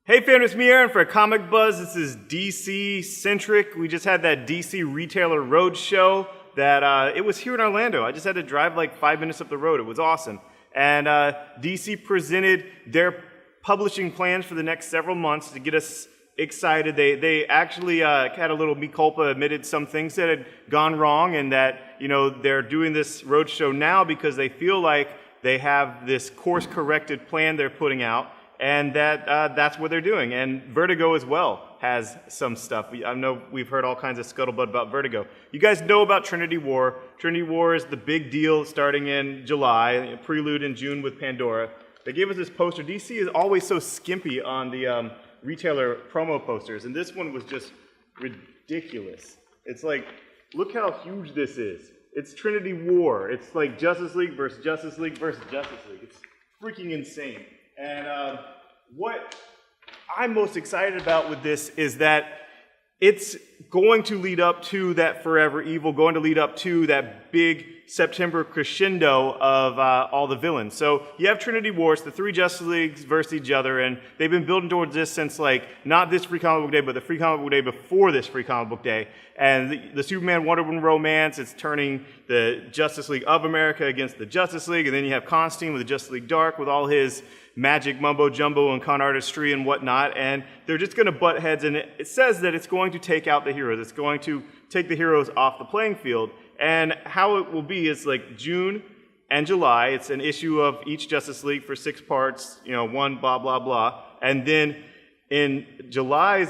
Hey fam, it's me Aaron for Comic Buzz. This is DC centric. We just had that DC Retailer Roadshow that it was here in Orlando. I just had to drive like 5 minutes up the road. It was awesome. And DC presented their publishing plans for the next several months to get us excited. They actually had a little mea culpa, admitted some things that had gone wrong, and that they're doing this roadshow now because they feel like they have this course-corrected plan they're putting out. And that's what they're doing. And Vertigo as well has some stuff. I know we've heard all kinds of scuttlebutt about Vertigo. You guys know about Trinity War. Trinity War is the big deal starting in July, a prelude in June with Pandora. They gave us this poster. DC is always so skimpy on the retailer promo posters, and this one was just ridiculous. It's like, look how huge this is. It's Trinity War. It's like Justice League versus Justice League versus Justice League. It's freaking insane. And what I'm most excited about with this is that it's going to lead up to that Forever Evil, going to lead up to that big September crescendo of all the villains. So you have Trinity Wars, the three Justice Leagues versus each other, and they've been building towards this since not this Free Comic Book Day, but the Free Comic Book Day before this Free Comic Book Day. And the Superman Wonder Woman romance, it's turning the Justice League of America against the Justice League, and then you have Constantine with the Justice League Dark with all his magic mumbo jumbo and con artistry and whatnot, and they're just going to butt heads, and it says that it's going to take out the heroes. It's going to take the heroes off the playing field, and how it will be is like June and July. It's an issue of each Justice League for 6 parts, one blah blah blah, and then in July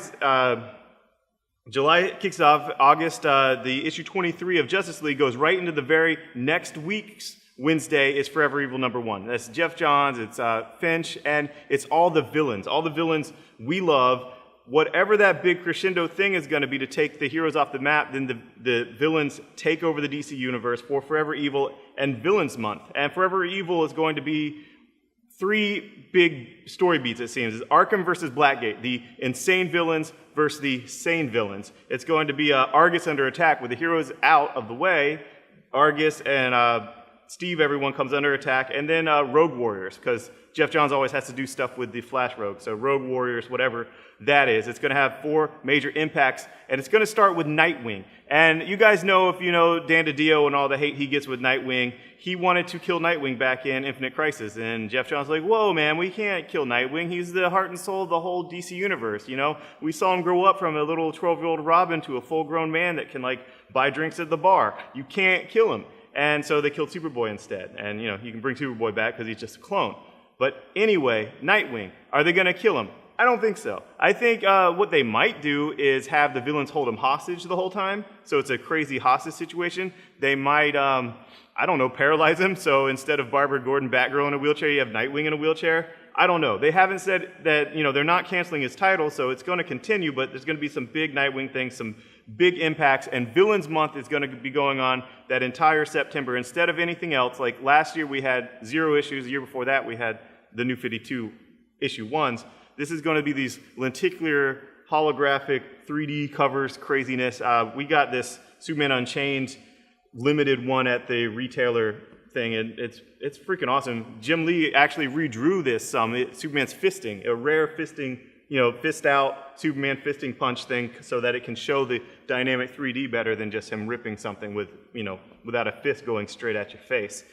kicks off. August, the issue 23 of Justice League goes right into the very next week's Wednesday is Forever Evil #1. That's Jeff Johns, it's Finch, and it's all the villains we love. Whatever that big crescendo thing is going to be to take the heroes off the map, then the villains take over the DC universe for Forever Evil and Villains Month. And Forever Evil is going to be 3 big story beats, it seems. It's Arkham versus Blackgate, the insane villains versus the sane villains. It's going to be Argus under attack with the heroes out of the way. Argus and Steve, everyone comes under attack, and then Rogue Warriors, because Jeff Johns always has to do stuff with the Flash Rogue. So Rogue Warriors, whatever that is, it's going to have 4 major impacts, and it's going to start with Nightwing. And you guys know, if you know Dan DiDio and all the hate he gets with Nightwing, he wanted to kill Nightwing back in Infinite Crisis, and Jeff Johns was like, whoa, man, we can't kill Nightwing. He's the heart and soul of the whole DC universe, We saw him grow up from a little 12-year-old Robin to a full-grown man that can, buy drinks at the bar. You can't kill him. And so they killed Superboy instead. And, you can bring Superboy back because he's just a clone. But anyway, Nightwing, are they going to kill him? I don't think so. I think what they might do is have the villains hold him hostage the whole time. So it's a crazy hostage situation. They might, paralyze him. So instead of Barbara Gordon, Batgirl in a wheelchair, you have Nightwing in a wheelchair. I don't know. They haven't said that, they're not canceling his title, so it's going to continue, but there's going to be some big Nightwing things, some big impacts, and Villains Month is going to be going on that entire September. Instead of anything else, like last year we had 0 issues, the year before that we had the New 52 issue 1s. This is going to be these lenticular, holographic, 3D covers craziness. We got this Superman Unchained limited one at the retailer thing, and it's freaking awesome. Jim Lee actually redrew this Superman's fisting, a rare fisting, fist out Superman fisting punch thing, so that it can show the dynamic 3D better than just him ripping something with, without a fist going straight at your face.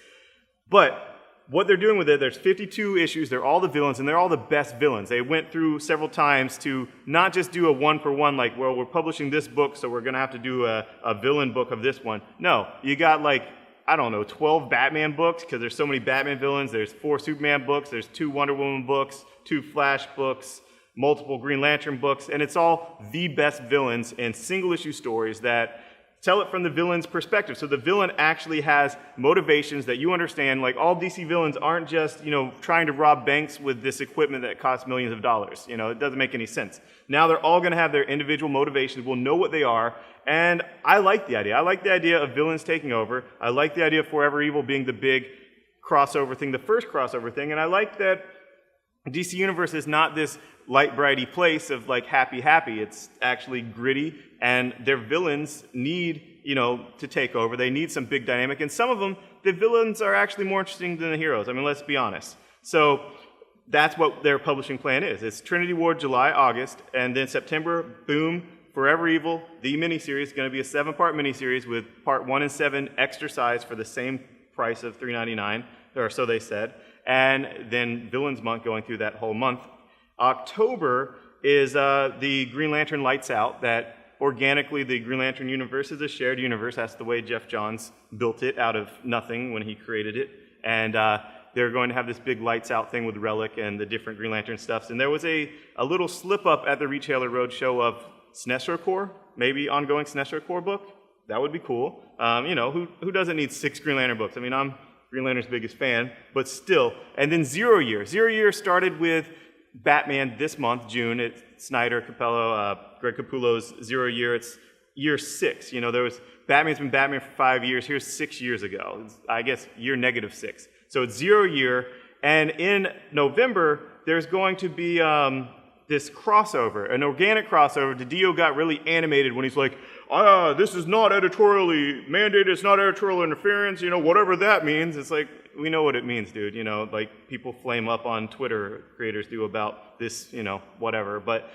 But what they're doing with it, there's 52 issues, they're all the villains, and they're all the best villains. They went through several times to not just do a one-for-one, we're publishing this book, so we're going to have to do a villain book of this one. No, you got 12 Batman books, because there's so many Batman villains. There's 4 Superman books, there's 2 Wonder Woman books, 2 Flash books, multiple Green Lantern books, and it's all the best villains in single-issue stories that tell it from the villain's perspective. So the villain actually has motivations that you understand. All DC villains aren't just, trying to rob banks with this equipment that costs millions of dollars. It doesn't make any sense. Now they're all going to have their individual motivations. We'll know what they are. And I like the idea. I like the idea of villains taking over. I like the idea of Forever Evil being the big crossover thing, the first crossover thing. And I like that DC Universe is not this light, brighty place of happy. It's actually gritty, and their villains need, to take over. They need some big dynamic, and some of them, the villains are actually more interesting than the heroes. I mean, let's be honest. So that's what their publishing plan is. It's Trinity War, July, August, and then September, boom, Forever Evil, the miniseries, is going to be a 7-part miniseries with part 1 and 7 extra size for the same price of $3.99, or so they said, and then Villains Month going through that whole month. October is the Green Lantern Lights Out, that organically the Green Lantern universe is a shared universe. That's the way Geoff Johns built it out of nothing when he created it. And they're going to have this big Lights Out thing with Relic and the different Green Lantern stuffs. And there was a little slip-up at the Retailer Roadshow of Sinestro Corps, maybe ongoing Sinestro Corps book. That would be cool. Who doesn't need 6 Green Lantern books? I mean, I'm Green Lantern's biggest fan, but still. And then Zero Year. Zero Year started with Batman this month, June. It's Snyder, Capello, Greg Capullo's Zero Year. It's year 6. Batman's been Batman for 5 years. Here's 6 years ago. It's, I guess, year -6. So it's 0 year. And in November, there's going to be this crossover, an organic crossover. DiDio got really animated when he's like, this is not editorially mandated, it's not editorial interference, whatever that means. It's like, we know what it means, dude. Like people flame up on Twitter, creators do about this, whatever. But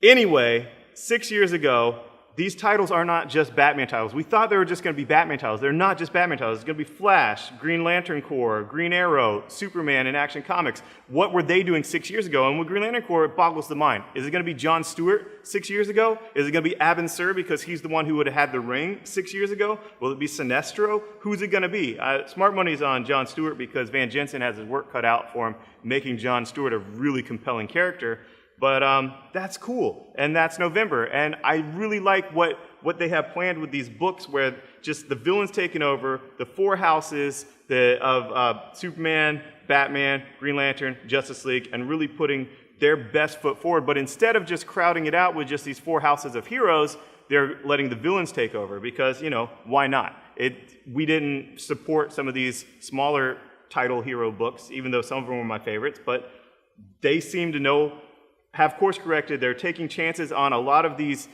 anyway, 6 years ago, these titles are not just Batman titles. We thought they were just going to be Batman titles. They're not just Batman titles. It's going to be Flash, Green Lantern Corps, Green Arrow, Superman in Action Comics. What were they doing 6 years ago? And with Green Lantern Corps, it boggles the mind. Is it going to be John Stewart 6 years ago? Is it going to be Abin Sur because he's the one who would have had the ring 6 years ago? Will it be Sinestro? Who's it going to be? Smart money's on John Stewart because Van Jensen has his work cut out for him, making John Stewart a really compelling character. But that's cool, and that's November, and I really like what they have planned with these books where just the villains taking over, the 4 houses of Superman, Batman, Green Lantern, Justice League, and really putting their best foot forward. But instead of just crowding it out with just these 4 houses of heroes, they're letting the villains take over because, why not? We didn't support some of these smaller title hero books, even though some of them were my favorites, but they seem to have course corrected. They're taking chances on a lot of these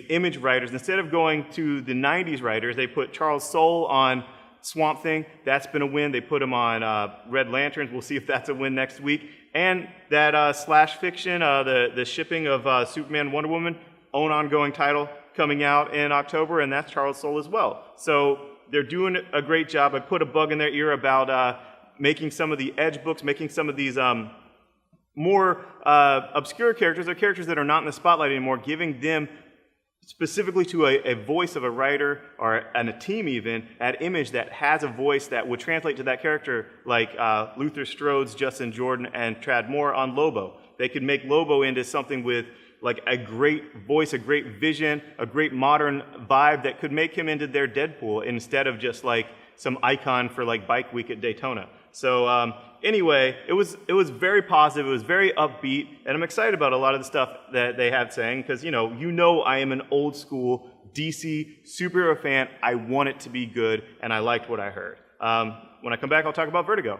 Image writers. Instead of going to the 90s writers, they put Charles Soule on Swamp Thing. That's been a win. They put him on Red Lanterns. We'll see if that's a win next week. And that Slash Fiction, the shipping of Superman, Wonder Woman, own ongoing title coming out in October, and that's Charles Soule as well. So they're doing a great job. I put a bug in their ear about making some of the Edge books, making some of these more obscure characters, or characters that are not in the spotlight anymore, giving them specifically to a voice of a writer or a team even at Image that has a voice that would translate to that character, like Luther Strode's Justin Jordan and Tradd Moore on Lobo. They could make Lobo into something with like a great voice, a great vision, a great modern vibe that could make him into their Deadpool instead of just like some icon for like Bike Week at Daytona. So anyway, it was very positive. It was very upbeat, and I'm excited about a lot of the stuff that they have saying because I am an old school DC superhero fan. I want it to be good, and I liked what I heard. When I come back, I'll talk about Vertigo.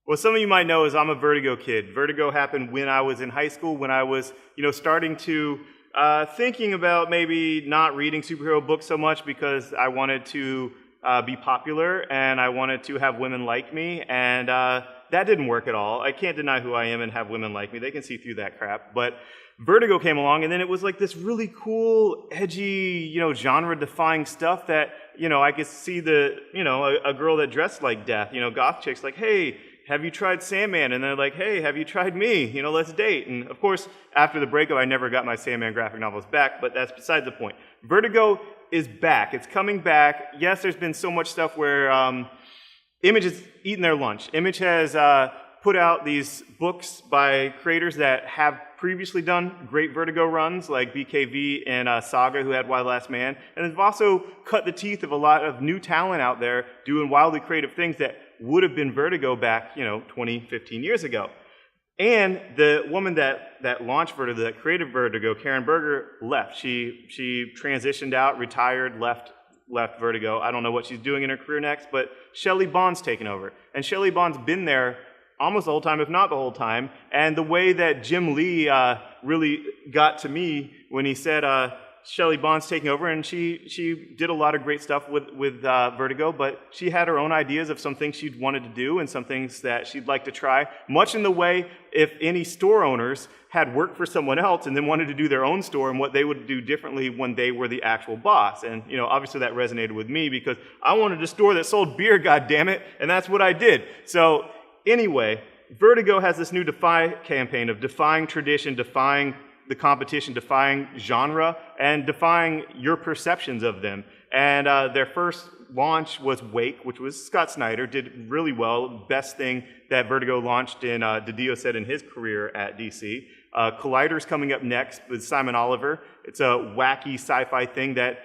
What some of you might know is I'm a Vertigo kid. Vertigo happened when I was in high school, when I was starting to thinking about maybe not reading superhero books so much because I wanted to be popular, and I wanted to have women like me, and that didn't work at all. I can't deny who I am and have women like me. They can see through that crap. But Vertigo came along, and then it was like this really cool, edgy, genre-defying stuff that, I could see a girl that dressed like Death, goth chicks like, hey, have you tried Sandman? And they're like, hey, have you tried me? Let's date. And of course, after the breakup, I never got my Sandman graphic novels back, but that's beside the point. Vertigo is back. It's coming back. Yes, there's been so much stuff where Image has eaten their lunch. Image has put out these books by creators that have previously done great Vertigo runs, like BKV and Saga, who had Why Last Man. And they've also cut the teeth of a lot of new talent out there doing wildly creative things that would have been Vertigo back, 20, 15 years ago. And the woman that launched Vertigo, that created Vertigo, Karen Berger, left. She transitioned out, retired, left Vertigo. I don't know what she's doing in her career next, but Shelley Bond's taken over. And Shelley Bond's been there almost the whole time, if not the whole time. And the way that Jim Lee really got to me when he said, Shelley Bond's taking over, and she did a lot of great stuff with Vertigo, but she had her own ideas of some things she'd wanted to do and some things that she'd like to try, much in the way if any store owners had worked for someone else and then wanted to do their own store and what they would do differently when they were the actual boss. And, obviously that resonated with me because I wanted a store that sold beer, goddammit, and that's what I did. So anyway, Vertigo has this new Defy campaign of defying tradition, defying the competition, defying genre, and defying your perceptions of them. And their first launch was Wake, which was Scott Snyder, did really well. Best thing that Vertigo launched in, DiDio said, in his career at DC. Collider's coming up next with Simon Oliver. It's a wacky sci-fi thing that,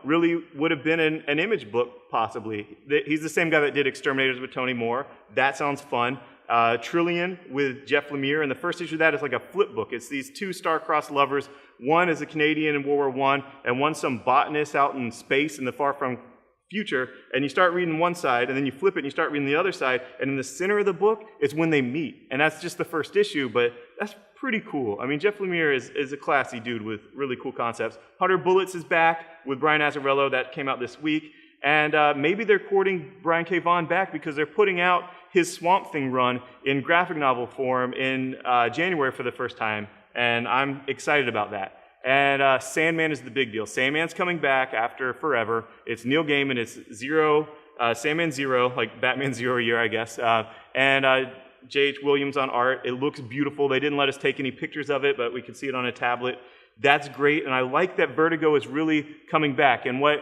really would have been an Image book, possibly. He's the same guy that did Exterminators with Tony Moore. That sounds fun. Trillion with Jeff Lemire, and the first issue of that is like a flip book. It's these two star-crossed lovers. One is a Canadian in World War I, and one's some botanist out in space in the far-flung future, and you start reading one side, and then you flip it, and you start reading the other side, and in the center of the book is when they meet. And that's just the first issue, but that's pretty cool. I mean, Jeff Lemire is a classy dude with really cool concepts. 100 Bullets is back with Brian Azzarello. That came out this week. And maybe they're courting Brian K. Vaughan back because they're putting out his Swamp Thing run in graphic novel form in January for the first time, and I'm excited about that. And Sandman is the big deal. Sandman's coming back after forever. It's Neil Gaiman. It's Sandman Zero, like Batman Zero Year, I guess. And J.H. Williams on art. It looks beautiful. They didn't let us take any pictures of it, but we could see it on a tablet. That's great, and I like that Vertigo is really coming back. And what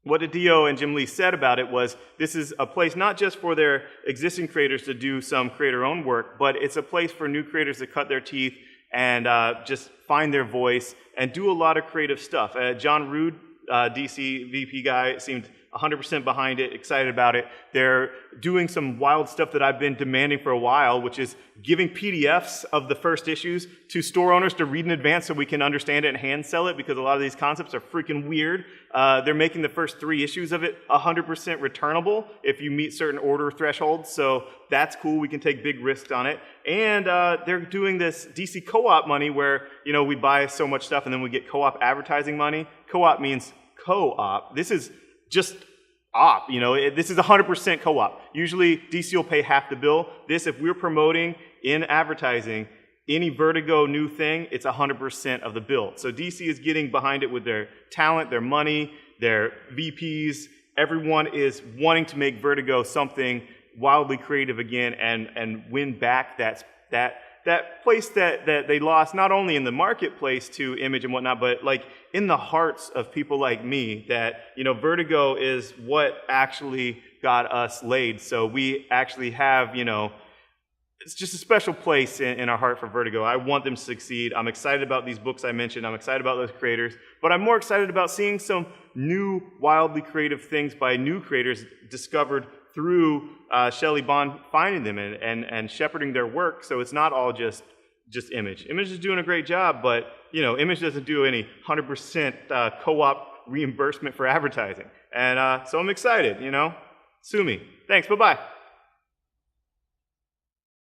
DiDio and Jim Lee said about it was this is a place not just for their existing creators to do some creator-owned work, but it's a place for new creators to cut their teeth and just find their voice and do a lot of creative stuff. John Rood, DC VP guy, seemed 100% behind it, excited about it. They're doing some wild stuff that I've been demanding for a while, which is giving PDFs of the first issues to store owners to read in advance so we can understand it and hand sell it, because a lot of these concepts are freaking weird. They're making the first 3 issues of it 100% returnable if you meet certain order thresholds, so that's cool. We can take big risks on it. And they're doing this DC co-op money where, we buy so much stuff and then we get co-op advertising money. Co-op means co-op. This is just op, this is 100% co-op. Usually DC will pay half the bill. This, if we're promoting in advertising any Vertigo new thing, it's 100% of the bill. So DC is getting behind it with their talent, their money, their VPs. Everyone is wanting to make Vertigo something wildly creative again and win back that place that they lost, not only in the marketplace to Image and whatnot, but like in the hearts of people like me, that, Vertigo is what actually got us laid. So we actually have, it's just a special place in our heart for Vertigo. I want them to succeed. I'm excited about these books I mentioned. I'm excited about those creators, but I'm more excited about seeing some new, wildly creative things by new creators discovered through Shelley Bond finding them and shepherding their work, so it's not all just Image. Image is doing a great job, but Image doesn't do any 100% co-op reimbursement for advertising, and so I'm excited. Sue me. Thanks. Bye bye.